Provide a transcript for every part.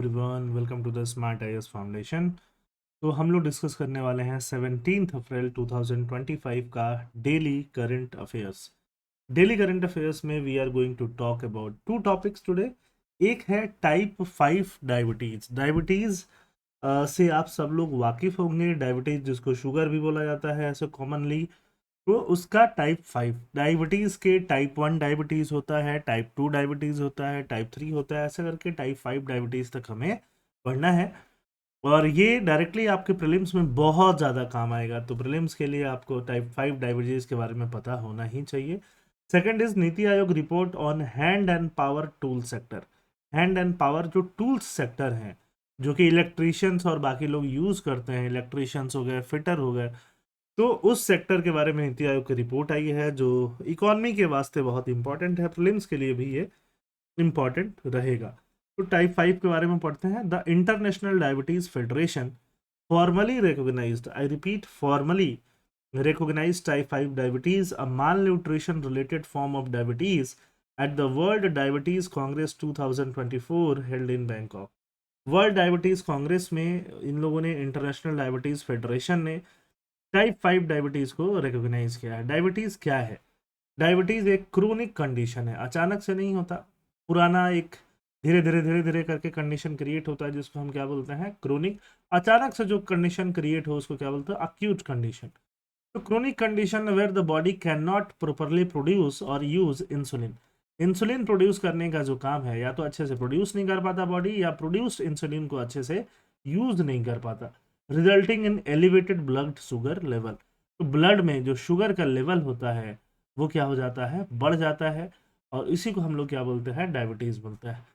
Everyone, welcome to the smart IAS foundation. तो हम लोग डिस्कस करने वाले हैं 17 अप्रैल 2025 का daily current affairs. Daily current affairs में we are going to talk about two topics today. एक है टाइप 5 डायबिटीज। डायबिटीज से आप सब लोग वाकिफ होंगे। डायबिटीज जिसको शुगर भी बोला जाता है ऐसे कॉमनली, तो उसका टाइप 5 डायबिटीज के टाइप 1 डायबिटीज होता है, टाइप 2 डायबिटीज होता है, टाइप 3 होता है, ऐसे करके टाइप 5 डायबिटीज तक हमें पढ़ना है। और ये डायरेक्टली आपके प्रीलिम्स में बहुत ज़्यादा काम आएगा, तो प्रीलिम्स के लिए आपको टाइप 5 डायबिटीज के बारे में पता होना ही चाहिए। Second is NITI Aayog report on hand and power tool sector. Hand and power जो टूल्स सेक्टर हैं, जो कि इलेक्ट्रीशियंस और बाकी लोग यूज़ करते हैं, इलेक्ट्रीशियंस हो गए, फिटर हो गए, तो उस सेक्टर के बारे में नीति आयोग की रिपोर्ट आई है जो इकोनॉमी के वास्ते बहुत इंपॉर्टेंट है। प्रीलिम्स के लिए भी ये इंपॉर्टेंट रहेगा। तो टाइप 5 के बारे में पढ़ते हैं। The international diabetes federation formally recognized, I repeat, formally recognized type 5 diabetes, a malnutrition related form of diabetes, at the World Diabetes Congress 2024 held in Bangkok। World diabetes Congress में इन लोगों ने, इंटरनेशनल डायबिटीज फेडरेशन ने type 5 diabetes को recognise किया है। Diabetes क्या है? Diabetes एक क्रोनिक कंडीशन है, अचानक से नहीं होता। पुराना एक धीरे धीरे करके कंडीशन क्रिएट होता है, जिसको हम क्या बोलते हैं? क्रोनिक। अचानक से जो कंडीशन क्रिएट हो उसको क्या बोलते हैं? Acute condition. तो chronic condition where the body can not properly produce और यूज इंसुलिन। इंसुलिन प्रोड्यूस करने का जो काम है, या तो अच्छे से प्रोड्यूस नहीं कर पाता बॉडी, या प्रोड्यूस्ड इंसुलिन को अच्छे से यूज नहीं कर पाता, resulting in elevated blood sugar level. तो ब्लड में जो शुगर का लेवल होता है वो क्या हो जाता है? बढ़ जाता है, और इसी को हम लोग क्या बोलते हैं? डायबिटीज बोलते हैं।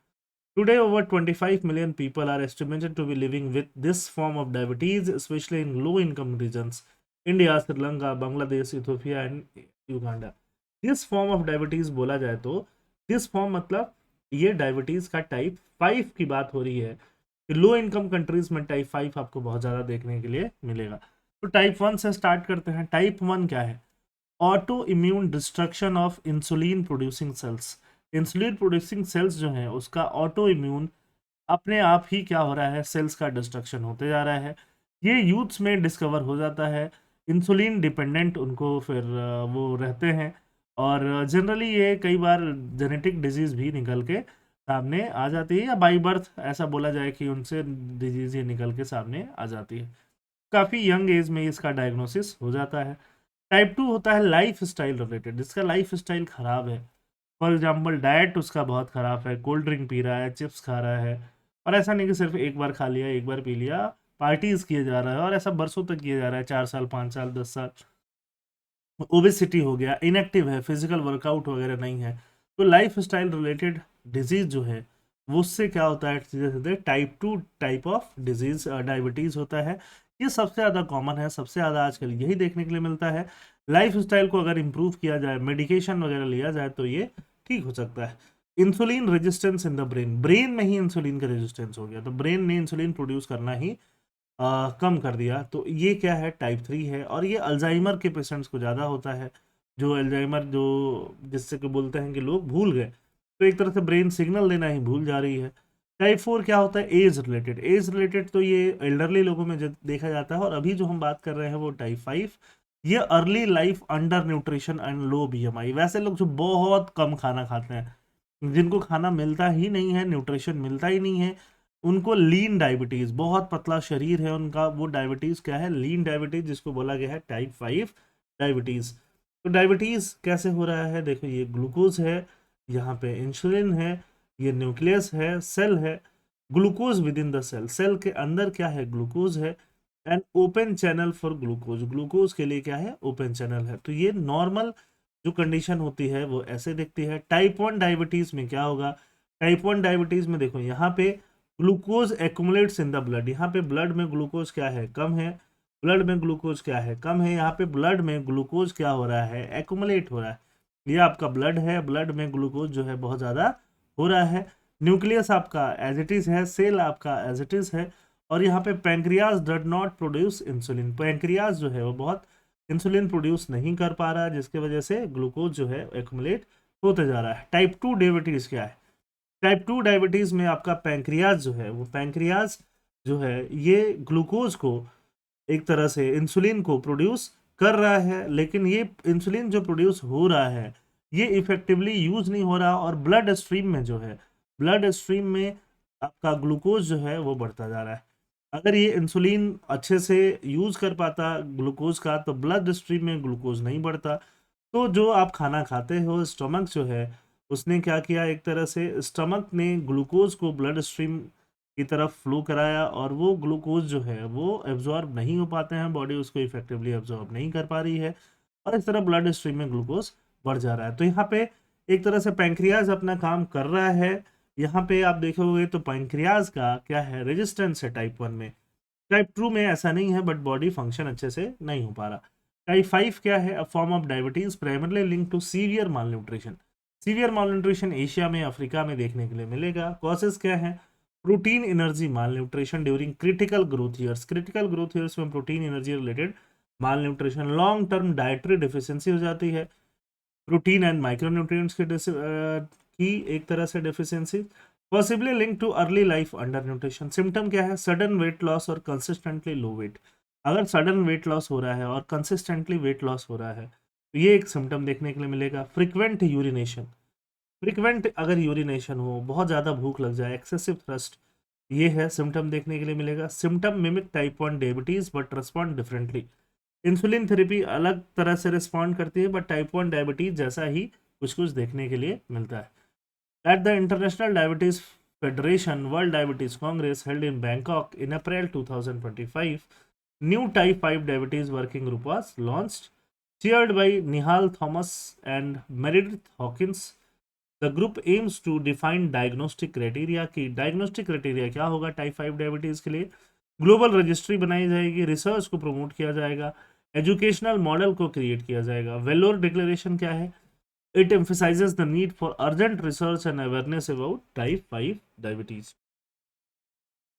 Today, over 25 million people are estimated to be living with this form of diabetes, especially in low-income regions: India, Sri Lanka, Bangladesh, Ethiopia and Uganda। This form of diabetes बोला जाए तो this form मतलब ये diabetes का type 5 की बात हो रही है। लो इनकम कंट्रीज में टाइप 5 आपको बहुत ज़्यादा देखने के लिए मिलेगा। तो टाइप 1 से स्टार्ट करते हैं। टाइप 1 क्या है? Auto immune destruction of insulin producing sales. Insulin producing sales जो हैं उसका ऑटो इम्यून अपने आप ही क्या हो रहा है? सेल्स का डिस्ट्रक्शन होते जा रहा है। ये यूथ्स में डिस्कवर हो जाता है। इंसुलिन डिपेंडेंट उनको फिर वो रहते हैं, और जनरली ये कई बार जेनेटिक डिजीज भी निकल के सामने आ जाती है, या बाई बर्थ ऐसा बोला जाए कि उनसे डिजीज ये निकल के सामने आ जाती है। काफ़ी यंग एज में इसका डायग्नोसिस हो जाता है। टाइप 2 होता है लाइफ स्टाइल रिलेटेड, जिसका लाइफ स्टाइल खराब है। फॉर एग्जाम्पल, डाइट उसका बहुत खराब है, कोल्ड ड्रिंक पी रहा है, चिप्स खा रहा है, और ऐसा नहीं कि सिर्फ एक बार खा लिया, एक बार पी लिया, पार्टीज किए जा रहा है, और ऐसा बरसों तक किया जा रहा है, 4 साल, 5 साल, 10 साल। ओबेसिटी हो गया, इनएक्टिव है, फिजिकल वर्कआउट वगैरह नहीं है। तो लाइफ स्टाइल रिलेटेड डिजीज जो है वो उससे क्या होता है? सीधे सीधे type 2 type of disease diabetes होता है। ये सबसे ज़्यादा कॉमन है, सबसे ज़्यादा आजकल यही देखने के लिए मिलता है। लाइफ स्टाइल को अगर इम्प्रूव किया जाए, मेडिकेशन वगैरह लिया जाए, तो ये ठीक हो सकता है। Insulin resistance in the brain, brain में ही इंसुलिन का रेजिस्टेंस हो गया, तो ब्रेन ने इंसुलिन प्रोड्यूस करना ही कम कर दिया, तो ये क्या है? टाइप 3 है। और ये अल्जाइमर के पेशेंट्स को ज़्यादा होता है। जो अल्जाइमर, जो जिससे कि बोलते हैं कि लोग भूल गए, तो एक तरह से ब्रेन सिग्नल देना ही भूल जा रही है। टाइप 4 क्या होता है? Age related. एज रिलेटेड तो ये एल्डरली लोगों में देखा जाता है, और अभी जो हम बात कर रहे हैं वो टाइप 5। ये early life under nutrition and low BMI, वैसे लोग जो बहुत कम खाना खाते हैं, जिनको खाना मिलता ही नहीं है, न्यूट्रिशन मिलता ही नहीं है, उनको लीन डायबिटीज, बहुत पतला शरीर है उनका, वो डायबिटीज क्या है? लीन डायबिटीज, जिसको बोला गया है टाइप 5 डायबिटीज। तो डायबिटीज कैसे हो रहा है? देखो, ये ग्लूकोज है, यहाँ पे इंसुलिन है, ये न्यूक्लियस है, सेल है, glucose within the cell, cell के अंदर क्या है? ग्लूकोज है, and open channel for glucose, glucose के लिए क्या है? ओपन चैनल है। तो ये नॉर्मल जो कंडीशन होती है वो ऐसे दिखती है। टाइप 1 डायबिटीज में क्या होगा? टाइप 1 डायबिटीज में देखो, यहाँ पे glucose accumulates in the blood, यहाँ पे ब्लड में ग्लूकोज क्या है? कम है। ब्लड में ग्लूकोज क्या है? कम है। यहाँ पे ब्लड में ग्लूकोज क्या हो रहा है? एक्यूमुलेट हो रहा है। ये आपका ब्लड है, ब्लड में ग्लूकोज जो है बहुत ज़्यादा हो रहा है। न्यूक्लियस आपका एज इट इज़ है, सेल आपका एज इट इज़ है, और यहाँ पे pancreas did not produce insulin, pancreas जो है वो बहुत इंसुलिन प्रोड्यूस नहीं कर पा रहा है, जिसकी वजह से ग्लूकोज जो है एक्यूमुलेट होते जा रहा है। टाइप 2 डायबिटीज़ क्या है? टाइप 2 डायबिटीज में आपका पैंक्रियाज जो है, वो पैंक्रियाज जो है ये ग्लूकोज को, एक तरह से इंसुलिन को प्रोड्यूस कर रहा है, लेकिन ये इंसुलिन जो प्रोड्यूस हो रहा है ये इफेक्टिवली यूज नहीं हो रहा, और ब्लड स्ट्रीम में जो है, ब्लड स्ट्रीम में आपका ग्लूकोज जो है वो बढ़ता जा रहा है। अगर ये इंसुलिन अच्छे से यूज कर पाता ग्लूकोज का, तो ब्लड स्ट्रीम में ग्लूकोज नहीं बढ़ता। तो जो आप खाना खाते हो, स्टमक जो है उसने क्या किया, एक तरह से स्टमक ने ग्लूकोज को ब्लड स्ट्रीम की तरफ फ्लो कराया, और वो ग्लूकोज जो है वो एब्जॉर्ब नहीं हो पाते हैं, बॉडी उसको इफेक्टिवली एब्जॉर्ब नहीं कर पा रही है, और इस तरह ब्लड स्ट्रीम में ग्लूकोज बढ़ जा रहा है। तो यहाँ पे एक तरह से पैंक्रियाज अपना काम कर रहा है। यहाँ पे आप देखोगे तो पैंक्रियाज का क्या है, रेजिस्टेंस है टाइप 1 में। टाइप 2 में ऐसा नहीं है, बट बॉडी फंक्शन अच्छे से नहीं हो पा रहा। टाइप 5 क्या है, a form of diabetes primarily link to severe malnutrition. Severe malnutrition Asia में, अफ्रीका में देखने के लिए मिलेगा। कॉजेज क्या है, protein energy malnutrition during critical growth years. Critical growth years में protein energy related malnutrition. Long term dietary deficiency हो जाती है, प्रोटीन एंड माइक्रोन्यूट्रिएंट्स की एक तरह से deficiency. Possibly link too early life under nutrition. Symptom क्या है, सडन वेट लॉस और कंसिस्टेंटली लो वेट। अगर सडन वेट लॉस हो रहा है और कंसिस्टेंटली वेट लॉस हो रहा है तो ये एक सिम्टम देखने के लिए मिलेगा। फ्रिक्वेंट यूरिनेशन, फ्रिक्वेंट अगर यूरिनेशन हो, बहुत ज़्यादा भूख लग जाए, एक्सेसिव थ्रस्ट, ये है सिम्टम देखने के लिए मिलेगा। Symptom mimic type 1 diabetes but respond differently. Insulin therapy अलग तरह से रिस्पॉन्ड करती है, बट टाइप 1 डायबिटीज जैसा ही कुछ कुछ देखने के लिए मिलता है। At the international diabetes federation world diabetes Congress held in Bangkok in April 2025, new type 5 diabetes working group was launched, chaired by Nihal Thomas and Meredith Hawkins. The group aims to define diagnostic criteria की diagnostic criteria क्या होगा type 5 diabetes के लिए। Global registry बनाई जाएगी, research को promote किया जाएगा, एजुकेशनल मॉडल को क्रिएट किया जाएगा। वेलोर डिक्लेरेशन क्या है, it emphasises the need for urgent research and awareness about type 5 diabetes.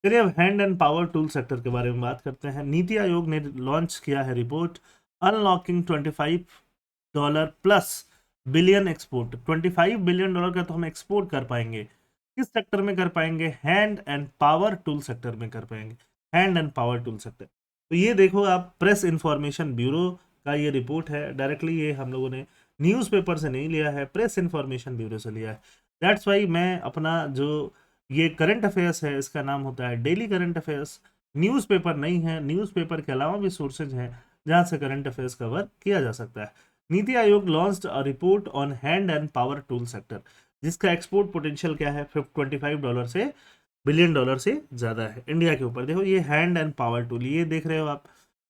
चलिए अब hand and power tool sector के बारे में बात करते हैं। नीति आयोग ने लॉन्च किया है report unlocking $25 plus billion export. $25 billion का तो हम एक्सपोर्ट कर पाएंगे, किस सेक्टर में कर पाएंगे, hand and power tool sector में कर पाएंगे, hand and power tool sector. तो ये देखो आप, प्रेस इंफॉर्मेशन ब्यूरो का ये रिपोर्ट है, डायरेक्टली ये हम लोगों ने न्यूज़पेपर से नहीं लिया है, प्रेस इंफॉर्मेशन ब्यूरो से लिया है। दैट्स वाई मैं अपना जो ये करंट अफेयर्स है इसका नाम होता है डेली करंट अफेयर्स। न्यूज़पेपर नहीं है, न्यूज़पेपर के अलावा भी सोर्सेज हैं जहां से करंट अफेयर्स कवर किया जा सकता है। NITI Aayog launched a report on hand and power tool sector, जिसका एक्सपोर्ट पोटेंशियल क्या है, $25 से बिलियन डॉलर से ज़्यादा है इंडिया के ऊपर। देखो ये हैंड एंड पावर टूल, ये देख रहे हो आप,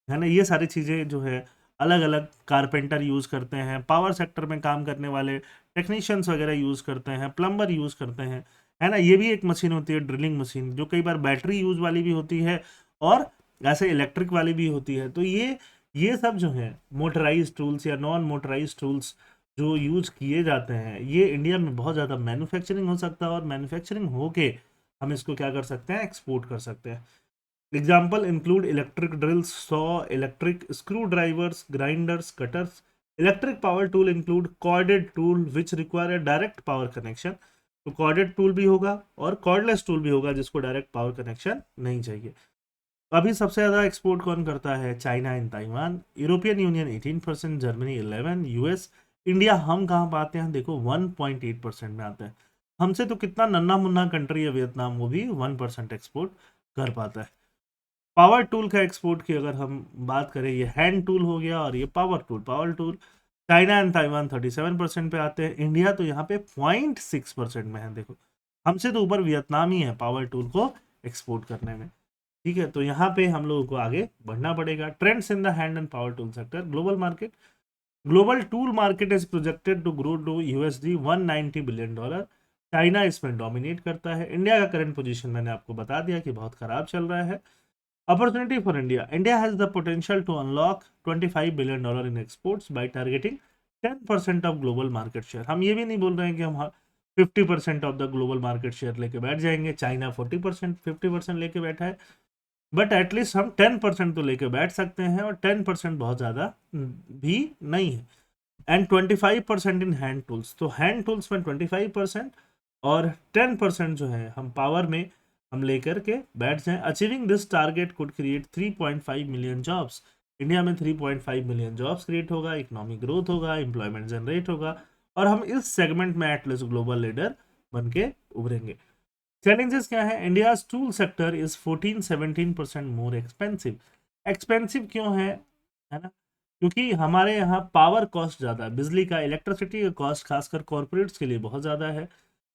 है ना, ये सारी चीज़ें जो है अलग अलग कारपेंटर यूज़ करते हैं, पावर सेक्टर में काम करने वाले टेक्नीशियंस वगैरह यूज़ करते हैं, प्लम्बर यूज़ करते हैं, है ना। ये भी एक मशीन होती है ड्रिलिंग मशीन, जो कई बार बैटरी यूज वाली भी होती है और ऐसे इलेक्ट्रिक वाली भी होती है। तो ये सब जो है मोटराइज टूल्स या नॉन मोटराइज टूल्स जो यूज किए जाते हैं, ये इंडिया में बहुत ज़्यादा मैन्युफैक्चरिंग हो सकता है, और मैन्युफैक्चरिंग होके हम इसको क्या कर सकते हैं, एक्सपोर्ट कर सकते हैं। Example include electric drills, saw, electric screw drivers, grinders, cutters. Electric power tool include corded tool which require direct power connection. तो कॉर्डेड टूल भी होगा और कॉर्डलेस टूल भी होगा जिसको डायरेक्ट पावर कनेक्शन नहीं चाहिए। अभी सबसे ज़्यादा एक्सपोर्ट कौन करता है, China and Taiwan. European union 18%, Germany 11%, US. India हम कहाँ पे आते हैं, देखो 1.8% में आते हैं। हमसे तो कितना नन्ना मुन्ना कंट्री है वियतनाम, वो भी 1% एक्सपोर्ट कर पाता है। पावर टूल का एक्सपोर्ट की अगर हम बात करें, ये हैंड टूल हो गया और ये power tool. Power tool China and Taiwan 37% पे आते हैं, इंडिया तो यहाँ पे 0.6% में है। देखो हमसे तो ऊपर वियतनाम ही है पावर टूल को एक्सपोर्ट करने में। ठीक है, तो यहाँ पे हम लोगों को आगे बढ़ना पड़ेगा। Trends in the hand and power tool sector. Global market, global tool market is projected to grow to $190 billion. China इसमें डोमिनेट करता है। इंडिया का करंट पोजीशन मैंने आपको बता दिया कि बहुत खराब चल रहा है। Opportunity for India. India has the potential to unlock $25 billion in exports by targeting 10% of global market share. हम ये भी नहीं बोल रहे हैं कि हम 50% of the global market share लेके बैठ जाएंगे। चाइना 40% 50% लेके बैठा है, बट एटलीस्ट हम 10% तो लेके बैठ सकते हैं, और 10% बहुत ज़्यादा भी नहीं है। And 25% in hand tools. तो हैंड टूल्स में 25% और 10% जो है हम पावर में हम लेकर के बैठ जाएं। Achieving this target could create 3.5 million jobs. India में 3.5 मिलियन जॉब्स क्रिएट होगा, इकोनॉमिक ग्रोथ होगा, एम्प्लॉयमेंट जनरेट होगा और हम इस सेगमेंट में एटलीस्ट ग्लोबल लीडर बन के उभरेंगे। चैलेंजेस क्या है? India's tool sector is 14-17% more expensive. Expensive क्यों है ना? क्योंकि हमारे यहाँ पावर कॉस्ट ज़्यादा है, बिजली का, इलेक्ट्रिसिटी का कॉस्ट खासकर कॉर्पोरेट्स के लिए बहुत ज़्यादा है।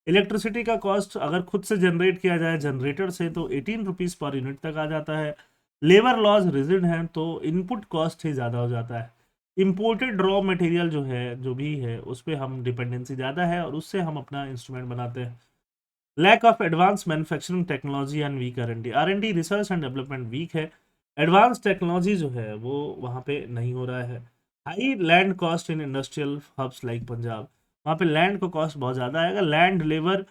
इलेक्ट्रिसिटी का कॉस्ट अगर खुद से जनरेट किया जाए जनरेटर से तो 18 रुपीज़ पर यूनिट तक आ जाता है। लेबर लॉज रिजिड हैं तो इनपुट कॉस्ट ही ज़्यादा हो जाता है। इम्पोर्टेड रॉ मटेरियल जो है, जो भी है, उस पर हम डिपेंडेंसी ज़्यादा है और उससे हम अपना इंस्ट्रूमेंट बनाते हैं। Lack of advance manufacturing technology and weak R N D research and development weak है। एडवांस टेक्नोलॉजी जो है वो वहाँ पे नहीं हो रहा है। High land cost in industrial hubs like Punjab, वहाँ पे लैंड का कॉस्ट बहुत ज़्यादा आएगा। लैंड, लेबर,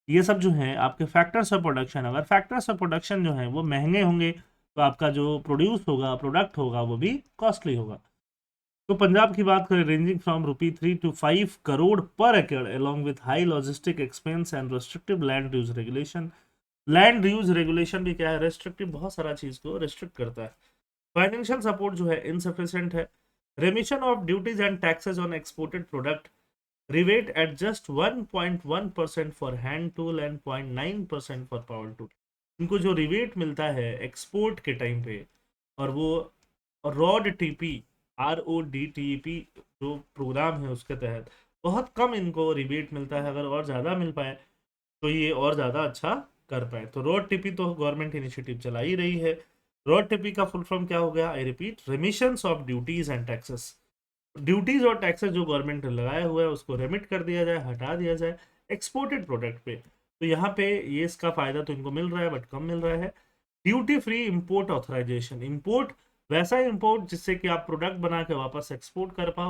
ये सब जो है आपके फैक्टर्स ऑफ प्रोडक्शन, अगर फैक्टर्स ऑफ प्रोडक्शन जो है वो महंगे होंगे तो आपका जो प्रोड्यूस होगा, प्रोडक्ट होगा, वो भी कॉस्टली होगा। तो पंजाब की बात करें, रेंजिंग फ्रॉम ₹3 to ₹5 करोड़ पर एकड़ along with high logistic expense and restrictive land use regulation. Land use regulation भी क्या है? रेस्ट्रिक्टिव, बहुत सारा चीज को रेस्ट्रिक्ट करता है। फाइनेंशियल सपोर्ट जो है इनसफिशिएंट है। Remission of duties and taxes on exported product rebate at just 1.1% for hand tool and 0.9% for power tool. इनको जो रिवेट मिलता है एक्सपोर्ट के टाइम पे, और वो रॉड टीपी, RODTEP जो प्रोग्राम है उसके तहत बहुत कम इनको रिबेट मिलता है। अगर और ज़्यादा मिल पाए तो ये और ज़्यादा अच्छा कर पाए। तो रोड टीपी तो गवर्नमेंट इनिशिएटिव चला ही रही है। रोड टीपी का फुल फॉर्म क्या हो गया? I repeat, remissions of duties and taxes. Duties और टैक्सेस जो गवर्नमेंट ने लगाया हुआ है उसको रेमिट कर दिया जाए, हटा दिया जाए एक्सपोर्टेड प्रोडक्ट पे। तो यहाँ पे ये इसका फायदा तो इनको मिल रहा है बट कम मिल रहा है। Duty free import authorization, import वैसा इंपोर्ट जिससे कि आप प्रोडक्ट बना के वापस एक्सपोर्ट कर पाओ,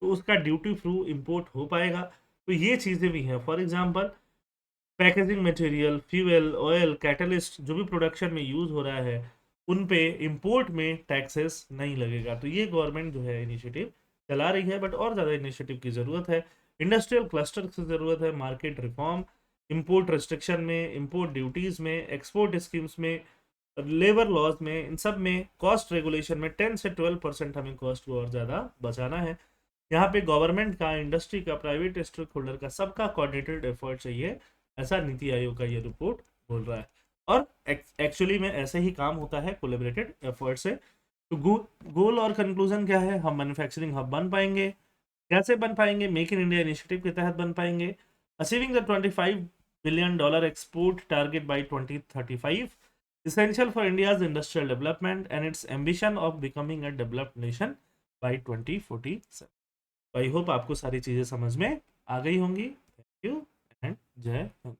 तो उसका ड्यूटी फ्री इंपोर्ट हो पाएगा। तो ये चीज़ें भी हैं। For example packaging material, fuel, oil, catalyst जो भी प्रोडक्शन में यूज़ हो रहा है उन पे इंपोर्ट में टैक्सेस नहीं लगेगा। तो ये गवर्नमेंट जो है इनिशिएटिव चला रही है बट और ज़्यादा इनिशिएटिव की ज़रूरत है। इंडस्ट्रियल क्लस्टर की ज़रूरत है, मार्केट रिफॉर्म, इंपोर्ट रिस्ट्रिक्शन में, इंपोर्ट ड्यूटीज़ में, एक्सपोर्ट स्कीम्स में, लेबर लॉज में, इन सब में, कॉस्ट रेगुलेशन में 10 से 12% हमें कॉस्ट को और ज़्यादा बचाना है। यहाँ पे गवर्नमेंट का, इंडस्ट्री का, प्राइवेट स्टेक होल्डर का, सबका कोऑर्डिनेटेड एफर्ट चाहिए, ऐसा नीति आयोग का ये रिपोर्ट बोल रहा है। और एक्चुअली में ऐसे ही काम होता है कोलेबरेटेड एफर्ट से। तो गोल और कंक्लूजन क्या है? हम मैन्युफैक्चरिंग हब बन पाएंगे। कैसे बन पाएंगे? मेक इन इंडिया इनिशिएटिव के तहत बन पाएंगे। Achieving the $25 billion export target by 2035, essential for India's industrial development and its ambition of becoming a developed nation by 2047। I hope आपको सारी चीज़ें समझ में आ गई होंगी। थैंक यू एंड जय हिंद।